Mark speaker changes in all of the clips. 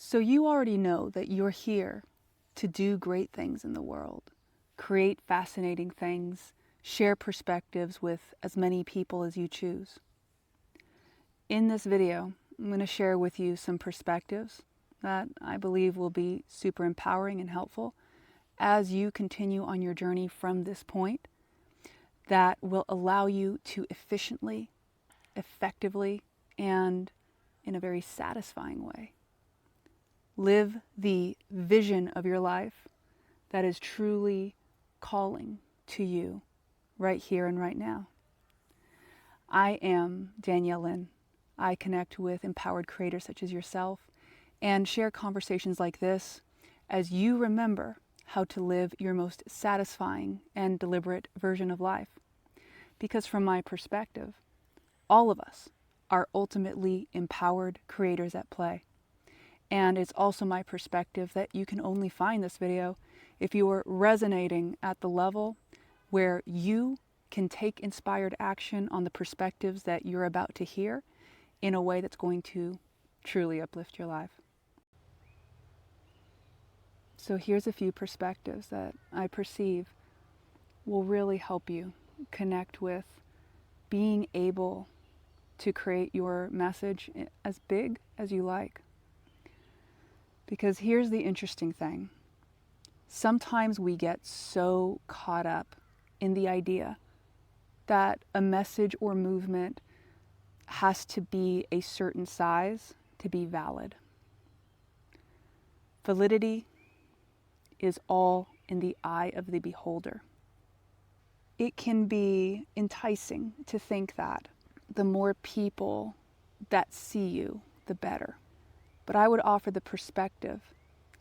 Speaker 1: So you already know that you're here to do great things in the world, create fascinating things, share perspectives with as many people as you choose. In this video, I'm going to share with you some perspectives that I believe will be super empowering and helpful as you continue on your journey from this point, that will allow you to efficiently, effectively, and in a very satisfying way live the vision of your life that is truly calling to you right here and right now. I am Danielle Lynn. I connect with empowered creators such as yourself and share conversations like this as you remember how to live your most satisfying and deliberate version of life. Because from my perspective, all of us are ultimately empowered creators at play. And it's also my perspective that you can only find this video if you are resonating at the level where you can take inspired action on the perspectives that you're about to hear in a way that's going to truly uplift your life. So here's a few perspectives that I perceive will really help you connect with being able to create your message as big as you like. Because here's the interesting thing. Sometimes we get so caught up in the idea that a message or movement has to be a certain size to be valid. Validity is all in the eye of the beholder. It can be enticing to think that the more people that see you, the better. But I would offer the perspective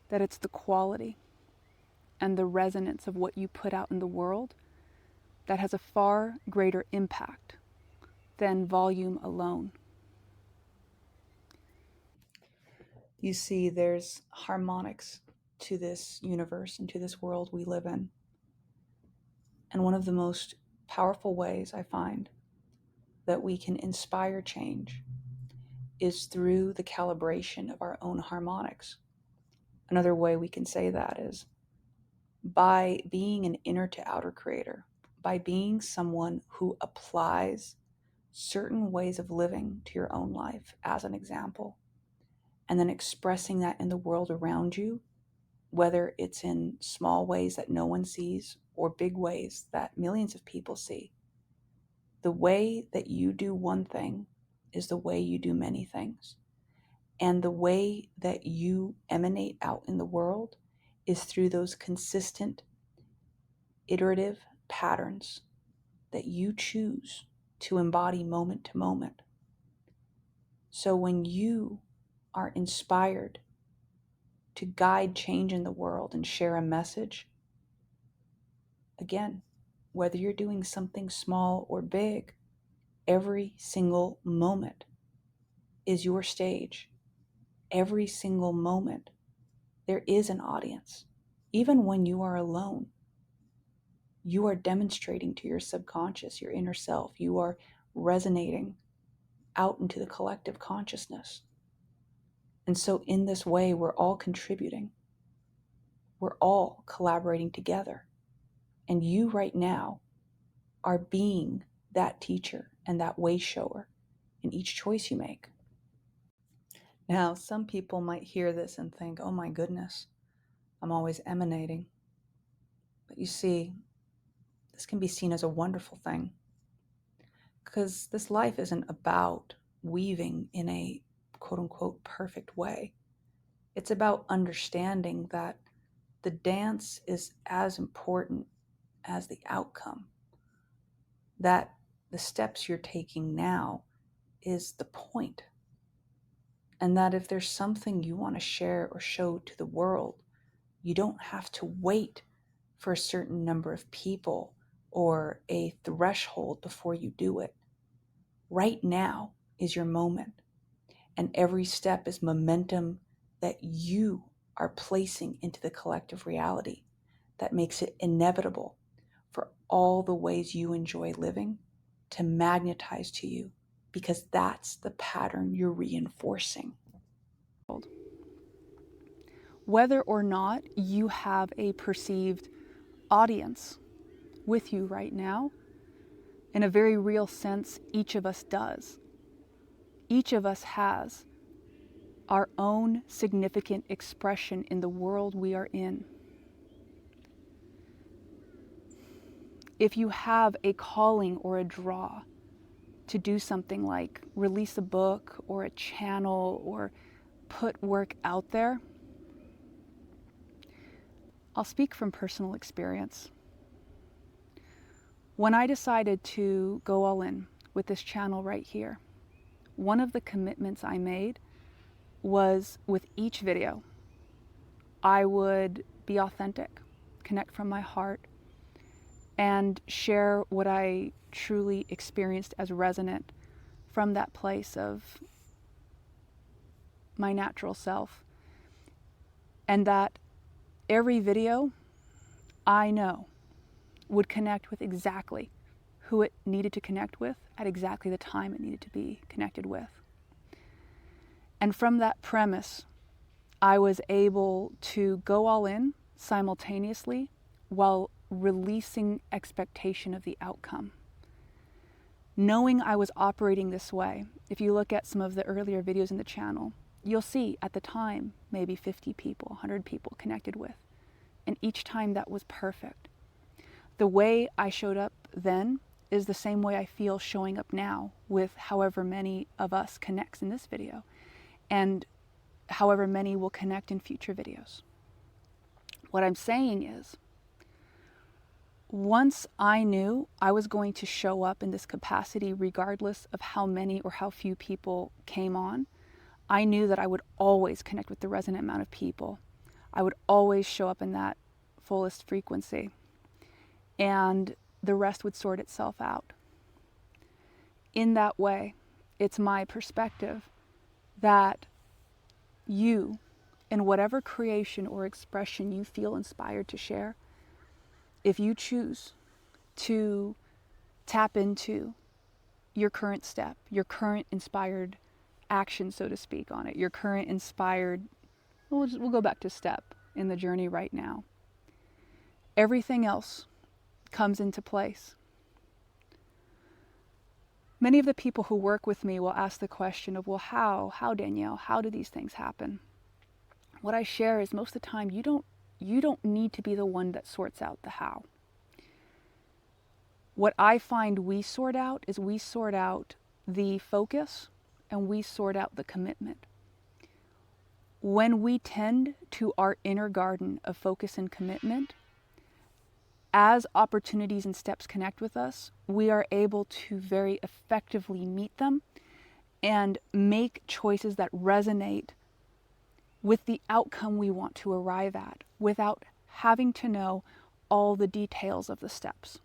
Speaker 1: that it's the quality and the resonance of what you put out in the world that has a far greater impact than volume alone. You see, there's harmonics to this universe and to this world we live in. And one of the most powerful ways I find that we can inspire change is through the calibration of our own harmonics. Another way we can say that is by being an inner to outer creator, by being someone who applies certain ways of living to your own life as an example, and then expressing that in the world around you, whether it's in small ways that no one sees or big ways that millions of people see. The way that you do one thing is the way you do many things. And the way that you emanate out in the world is through those consistent, iterative patterns that you choose to embody moment to moment. So when you are inspired to guide change in the world and share a message, again, whether you're doing something small or big, every single moment is your stage. Every single moment, there is an audience. Even when you are alone, you are demonstrating to your subconscious, your inner self. You are resonating out into the collective consciousness. And so in this way, we're all contributing. We're all collaborating together. And you right now are being that teacher and that way shower in each choice you make. Now, some people might hear this and think, oh my goodness, I'm always emanating. But you see, this can be seen as a wonderful thing, because this life isn't about weaving in a quote unquote perfect way. It's about understanding that the dance is as important as the outcome, that the steps you're taking now is the point, and that if there's something you want to share or show to the world, you don't have to wait for a certain number of people or a threshold before you do it. Right now is your moment, and every step is momentum that you are placing into the collective reality that makes it inevitable for all the ways you enjoy living to magnetize to you, because that's the pattern you're reinforcing. whether or not you have a perceived audience with you right now. In a very real sense, each of us does. Each of us has our own significant expression in the world we are in. If you have a calling or a draw to do something like release a book or a channel or put work out there, I'll speak from personal experience. When I decided to go all in with this channel right here, one of the commitments I made was with each video, I would be authentic, connect from my heart, and share what I truly experienced as resonant from that place of my natural self. And that every video I know would connect with exactly who it needed to connect with at exactly the time it needed to be connected with. And from that premise, I was able to go all in simultaneously while releasing expectation of the outcome. Knowing I was operating this way, if you look at some of the earlier videos in the channel, you'll see at the time maybe 50 people, 100 people connected with. And each time that was perfect. The way I showed up then is the same way I feel showing up now with however many of us connects in this video, and however many will connect in future videos. What I'm saying is, once I knew I was going to show up in this capacity regardless of how many or how few people came on, I knew that I would always connect with the resonant amount of people. I would always show up in that fullest frequency, and the rest would sort itself out. In that way, it's my perspective that you, in whatever creation or expression you feel inspired to share, if you choose to tap into your current step, your current inspired action, so to speak, on it, your current inspired, we'll go back to step in the journey right now. Everything else comes into place. Many of the people who work with me will ask the question of, well, how Danielle, how do these things happen? What I share is most of the time, you don't need to be the one that sorts out the how. What I find we sort out is we sort out the focus and we sort out the commitment. When we tend to our inner garden of focus and commitment, as opportunities and steps connect with us, we are able to very effectively meet them and make choices that resonate with the outcome we want to arrive at without having to know all the details of the steps.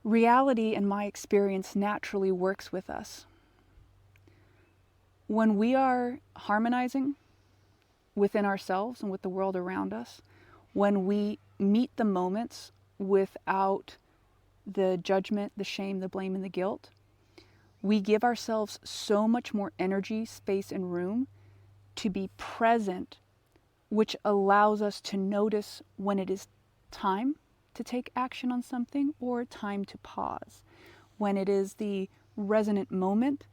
Speaker 1: Reality, in my experience, naturally works with us. When we are harmonizing within ourselves and with the world around us, when we meet the moments without the judgment, the shame, the blame, and the guilt, we give ourselves so much more energy, space, and room to be present, which allows us to notice when it is time to take action on something or time to pause, when it is the resonant moment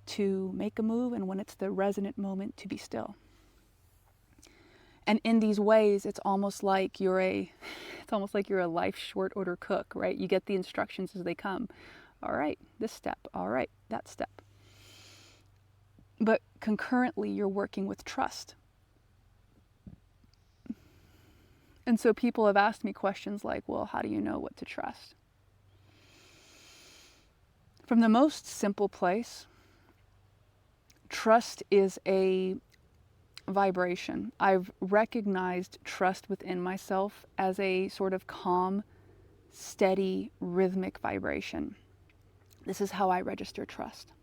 Speaker 1: to make a move and when it's the resonant moment to be still. And in these ways, it's almost like you're a life short order cook, right? You get the instructions as they come. All right, this step. All right, that step. But concurrently, you're working with trust. And so people have asked me questions like, well, how do you know what to trust? From the most simple place, trust is a vibration. I've recognized trust within myself as a sort of calm, steady, rhythmic vibration. This is how I register trust.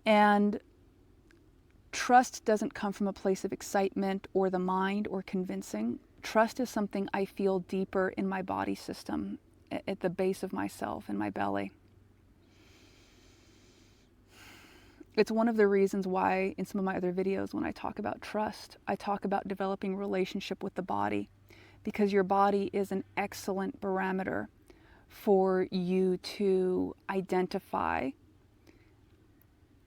Speaker 1: And trust doesn't come from a place of excitement or the mind or convincing. Trust is something I feel deeper in my body system, at the base of myself, in my belly.
Speaker 2: It's one of the reasons why in some of my other videos when I talk about trust, I talk about developing relationship with the body, because your body is an excellent barometer for you to identify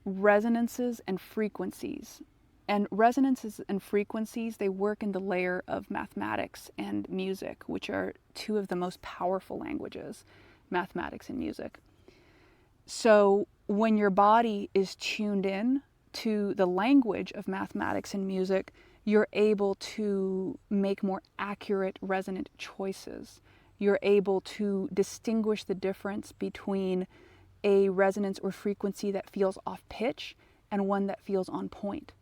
Speaker 2: resonances and frequencies. And resonances and frequencies, they work in the layer of mathematics and music, which are two of the most powerful languages, mathematics and music. So when your body is tuned in to the language of mathematics and music, you're able to make more accurate resonant choices. You're able to distinguish the difference between a resonance or frequency that feels off pitch and one that feels on point.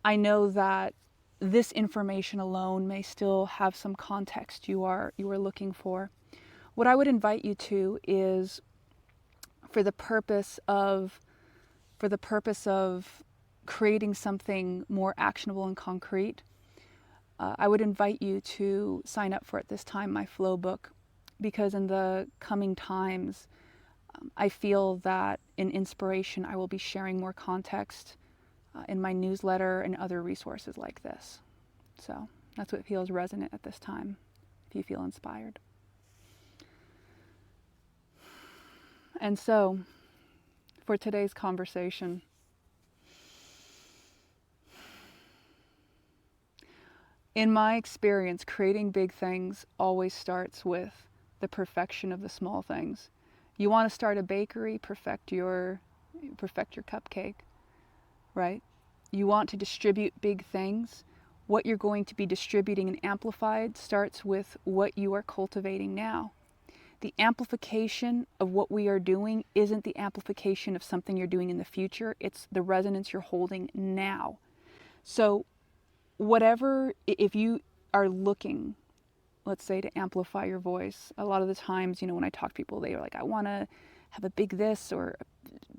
Speaker 2: I know that this information alone may still have some context you are looking for. What I would invite you to is, for the purpose of creating something more actionable and concrete, I would invite you to sign up for, at this time, my flow book, because in the coming times, I feel that in inspiration, I will be sharing more context in my newsletter and other resources like this. So that's what feels resonant at this time, if you feel inspired. And so, for today's conversation, in my experience, creating big things always starts with the perfection of the small things. You want to start a bakery, perfect your cupcake, right? You want to distribute big things. What you're going to be distributing and amplified starts with what you are cultivating now. The amplification of what we are doing isn't the amplification of something you're doing in the future. It's the resonance you're holding now. So whatever, if you are looking, let's say, to amplify your voice, a lot of the times, when I talk to people, they are like, I want to have a big this or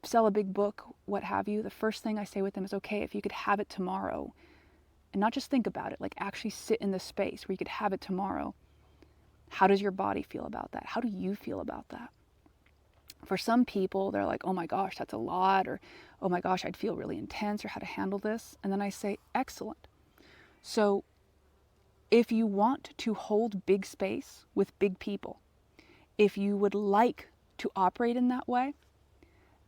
Speaker 2: sell a big book, what have you. The first thing I say with them is, okay, if you could have it tomorrow, and not just think about it, like actually sit in the space where you could have it tomorrow. How does your body feel about that? How do you feel about that? For some people, they're like, oh my gosh, that's a lot, or oh my gosh, I'd feel really intense, or how to handle this. And then I say, excellent. So if you want to hold big space with big people, if you would like to operate in that way,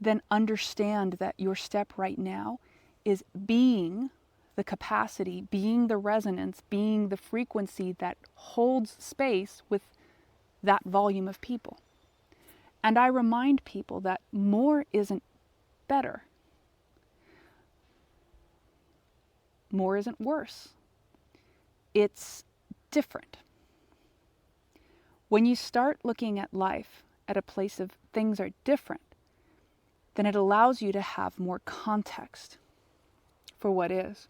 Speaker 2: then understand that your step right now is being the capacity, being the resonance, being the frequency that holds space with that volume of people. And I remind people that more isn't better. More isn't worse. It's different. When you start looking at life at a place of things are different, then it allows you to have more context for what is.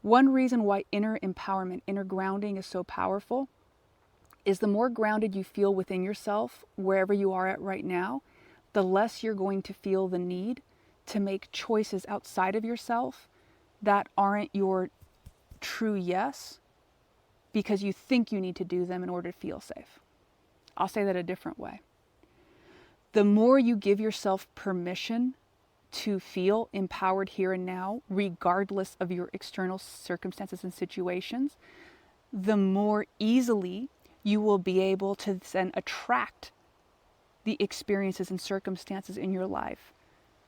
Speaker 2: One reason why inner empowerment, inner grounding is so powerful is the more grounded you feel within yourself, wherever you are at right now, the less you're going to feel the need to make choices outside of yourself that aren't your true yes, because you think you need to do them in order to feel safe. I'll say that a different way. The more you give yourself permission to feel empowered here and now, regardless of your external circumstances and situations, the more easily you will be able to then attract the experiences and circumstances in your life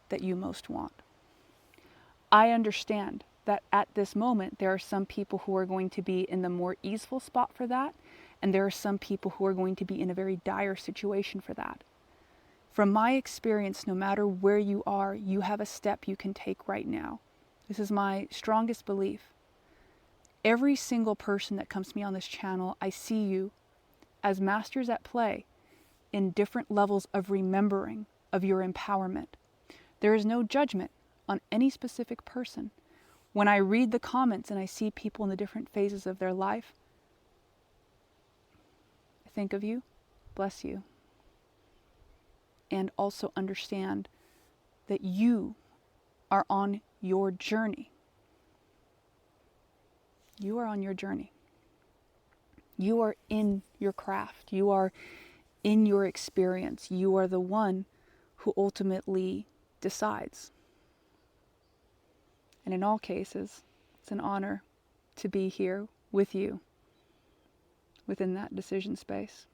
Speaker 2: that you most want. I understand that at this moment, there are some people who are going to be in the more easeful spot for that, and there are some people who are going to be in a very dire situation for that. From my experience, no matter where you are, you have a step you can take right now. This is my strongest belief. Every single person that comes to me on this channel, I see you as masters at play in different levels of remembering of your empowerment. There is no judgment on any specific person. When I read the comments and I see people in the different phases of their life, I think of you, bless you, and also understand that you are on your journey. You are on your journey. You are in your craft. You are in your experience. You are the one who ultimately decides. And in all cases, it's an honor to be here with you within that decision space.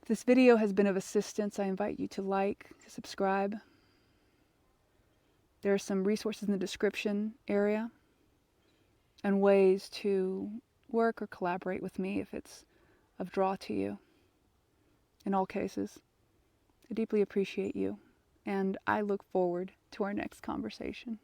Speaker 2: If this video has been of assistance, I invite you to like, to subscribe. There are some resources in the description area and ways to work or collaborate with me if it's of draw to you. In all cases, I deeply appreciate you, and I look forward to our next conversation.